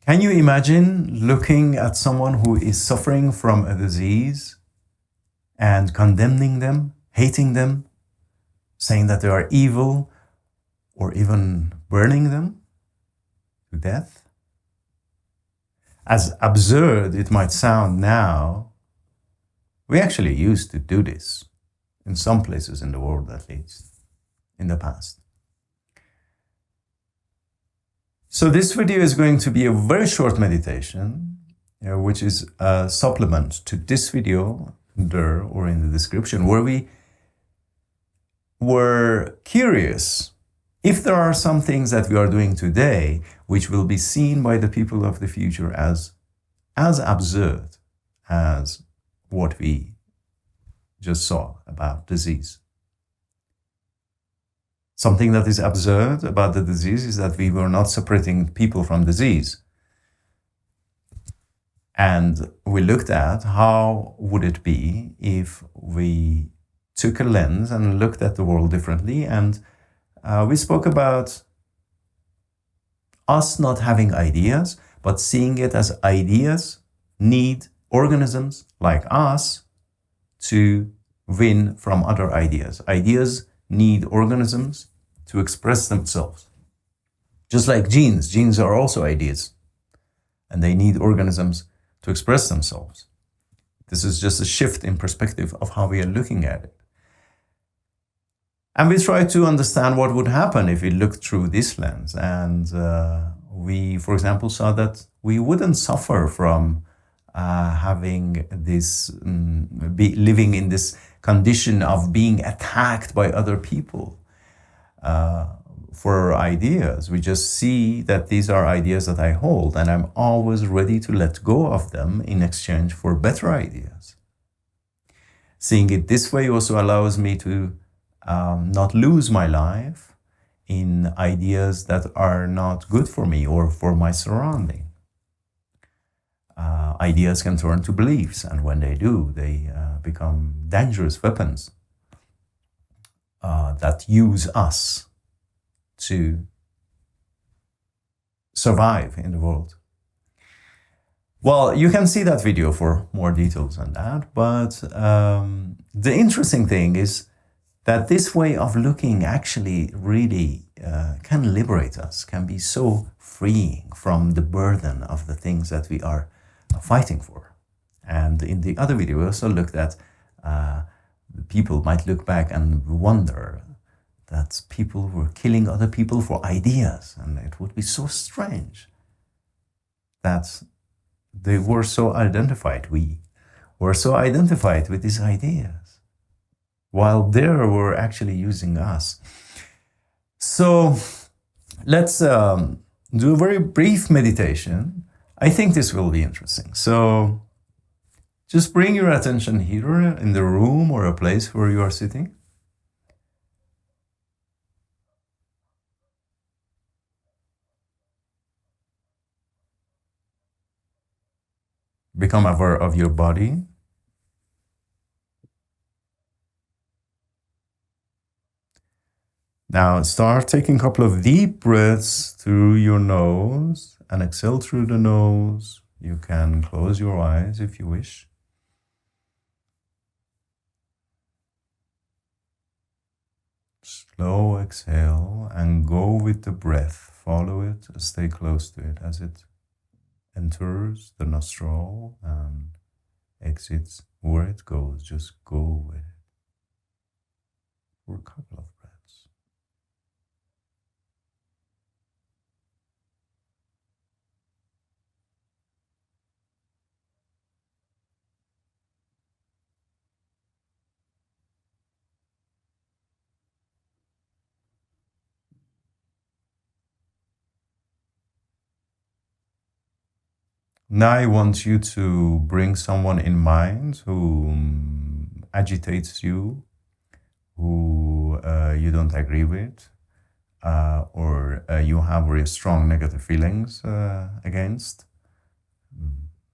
Can you imagine looking at someone who is suffering from a disease and condemning them, hating them, saying that they are evil, or even burning them to death? As absurd it might sound now, we actually used to do this in some places in the world, at least in the past. So this video is going to be a very short meditation, which is a supplement to this video there or in the description, where we were curious if there are some things that we are doing today which will be seen by the people of the future as absurd as what we just saw about disease. Something that is absurd about the disease is that we were not separating people from disease. And we looked at how would it be if we took a lens and looked at the world differently. And we spoke about us not having ideas, but seeing it as ideas need organisms like us to win from other ideas. Ideas need organisms to express themselves. Just like genes. Genes are also ideas, and they need organisms to express themselves. This is just a shift in perspective of how we are looking at it. And we try to understand what would happen if we looked through this lens. And we, for example, saw that we wouldn't suffer from having this, living in this condition of being attacked by other people for ideas. We just see that these are ideas that I hold, and I'm always ready to let go of them in exchange for better ideas. Seeing it this way also allows me to not lose my life in ideas that are not good for me or for my surrounding. Ideas can turn to beliefs, and when they do, they become dangerous weapons that use us to survive in the world. Well, you can see that video for more details on that, but the interesting thing is that this way of looking actually really can liberate us, can be so freeing from the burden of the things that we are fighting for. And in the other video, we also looked at people might look back and wonder that people were killing other people for ideas, and it would be so strange that they were so identified, we were so identified with these ideas, while they were actually using us. So let's do a very brief meditation. I think this will be interesting. So just bring your attention here in the room or a place where you are sitting. Become aware of your body. Now start taking a couple of deep breaths through your nose and exhale through the nose. You can close your eyes if you wish. Slow exhale and go with the breath. Follow it, stay close to it as it enters the nostril and exits where it goes. Just go with it for a couple of breaths. Now I want you to bring someone in mind who agitates you, who you don't agree with, or you have very strong negative feelings against.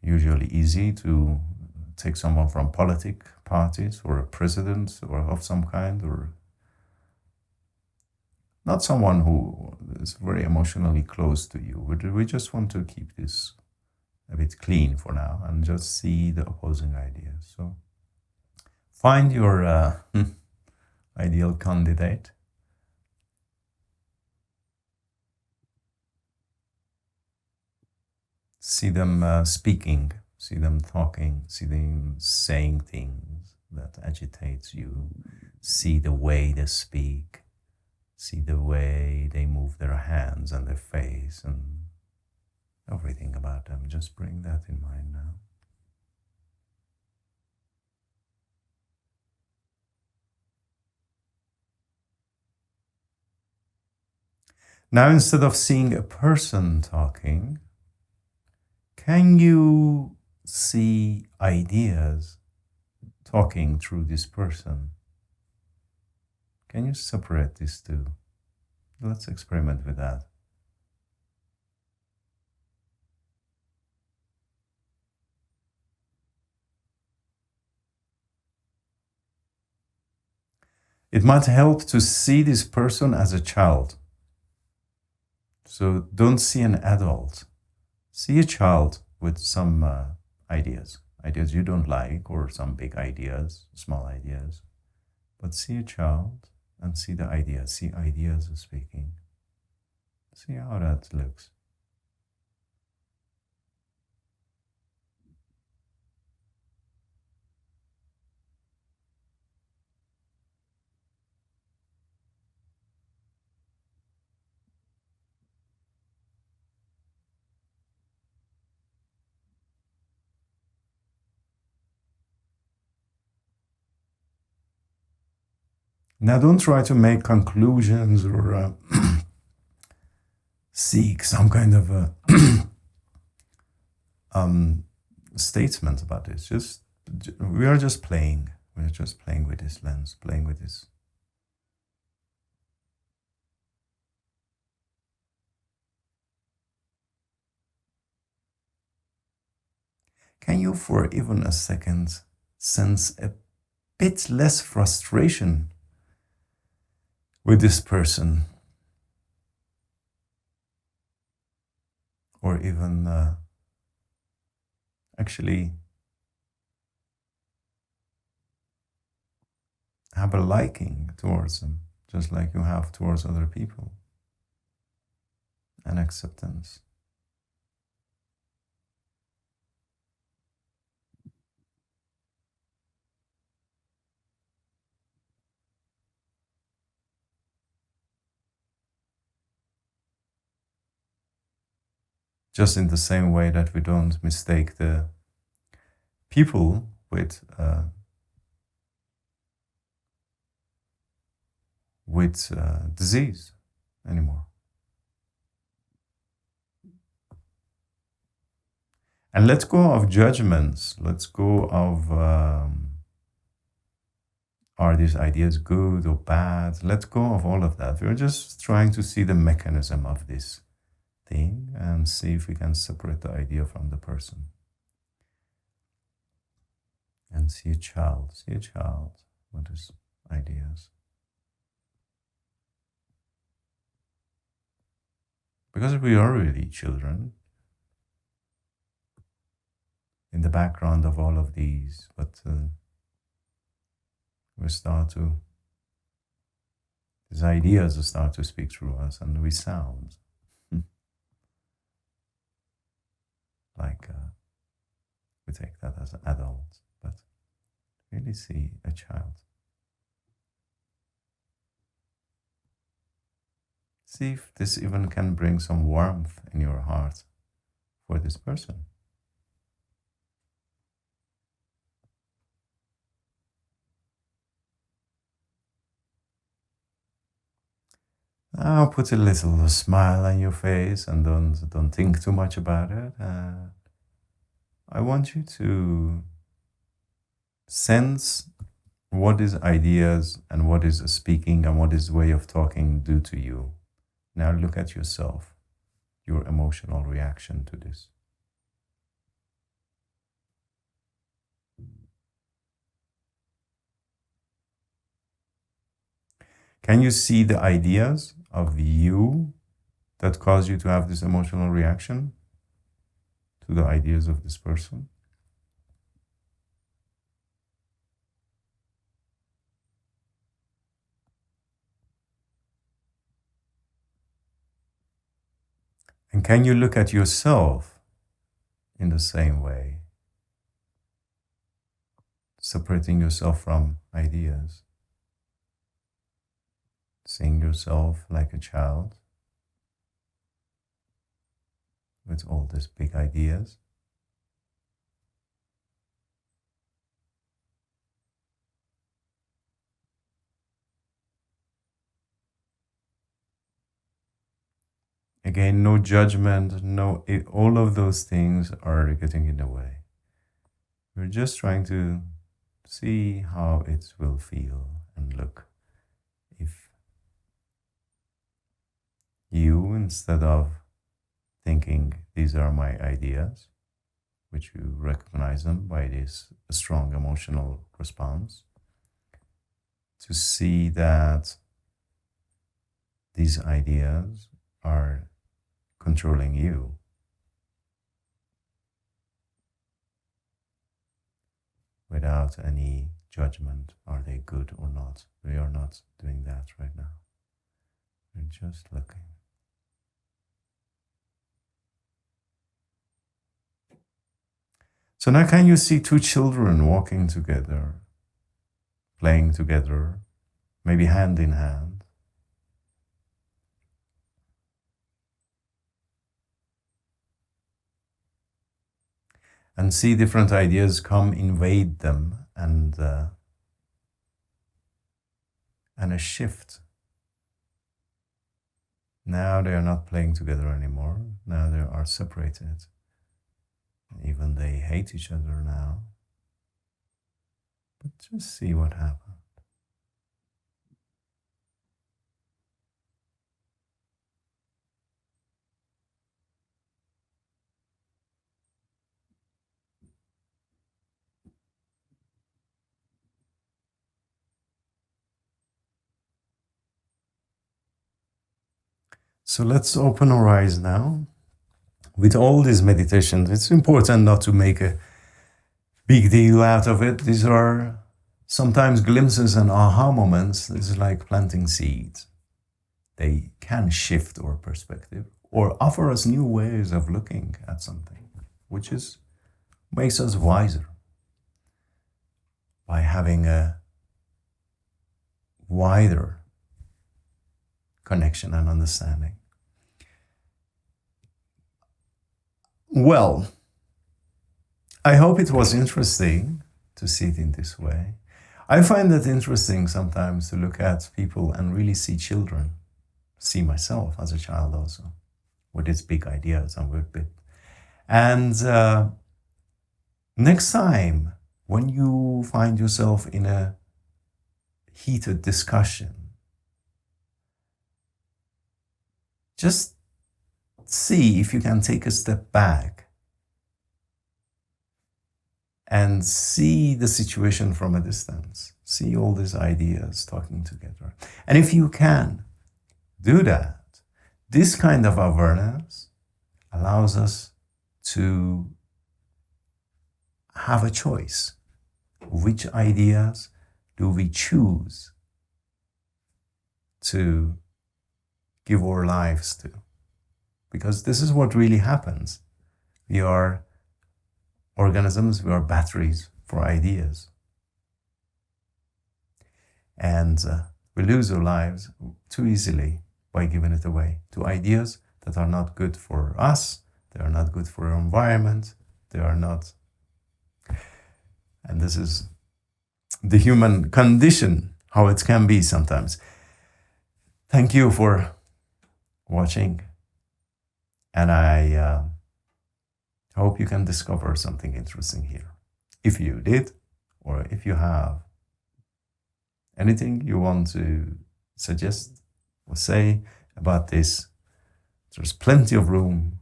Usually easy to take someone from political parties or a president or of some kind, or not someone who is very emotionally close to you. We just want to keep this a bit clean for now and just see the opposing ideas. So find your ideal candidate. See them speaking, see them talking, see them saying things that agitates you. See the way they speak, see the way they move their hands and their face and everything about them. Just bring that in mind now. Now, instead of seeing a person talking, can you see ideas talking through this person? Can you separate these two? Let's experiment with that. It might help to see this person as a child. So don't see an adult. See a child with some ideas you don't like, or some big ideas, small ideas. But see a child and see the ideas. See ideas speaking. See how that looks. Now, don't try to make conclusions or seek some kind of a statement about this. We are just playing. We're just playing with this lens, playing with this. Can you, for even a second, sense a bit less frustration with this person? Or even actually have a liking towards them, just like you have towards other people, and acceptance. Just in the same way that we don't mistake the people with disease anymore. And let's go of judgments. Let's go of are these ideas good or bad? Let's go of all of that. We're just trying to see the mechanism of this thing and see if we can separate the idea from the person. And see a child with his ideas. Because we are really children in the background of all of these, but these ideas start to speak through us, and we sound like we take that as adults, but really see a child. See if this even can bring some warmth in your heart for this person. Now put a little smile on your face and don't think too much about it. I want you to sense what is ideas and what is speaking and what is way of talking do to you. Now look at yourself, your emotional reaction to this. Can you see the ideas of you that cause you to have this emotional reaction to the ideas of this person? And can you look at yourself in the same way, separating yourself from ideas, seeing yourself like a child with all these big ideas? Again, no judgment, all of those things are getting in the way. We're just trying to see how it will feel and look if you, instead of thinking these are my ideas, which you recognize them by this strong emotional response, to see that these ideas are controlling you. Without any judgment, are they good or not? We are not doing that right now. We're just looking. So now can you see two children walking together, playing together, maybe hand in hand? And see different ideas come invade them, and a shift. Now they are not playing together anymore. Now they are separated. Even they hate each other now. But just see what happens. So let's open our eyes now. With all these meditations, it's important not to make a big deal out of it. These are sometimes glimpses and aha moments. This is like planting seeds. They can shift our perspective or offer us new ways of looking at something, which makes us wiser by having a wider connection and understanding. Well, I hope it was interesting to see it in this way. I find it interesting sometimes to look at people and really see children, see myself as a child also, with its big ideas and with bit. And next time, when you find yourself in a heated discussion, just see if you can take a step back and see the situation from a distance. See all these ideas talking together. And if you can do that, this kind of awareness allows us to have a choice. Which ideas do we choose to give our lives to? Because this is what really happens. We are organisms, we are batteries for ideas. And we lose our lives too easily by giving it away to ideas that are not good for us, they are not good for our environment, they are not. And this is the human condition, how it can be sometimes. Thank you for watching. And I hope you can discover something interesting here. If you did, or if you have anything you want to suggest or say about this, there's plenty of room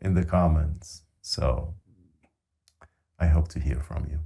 in the comments. So I hope to hear from you.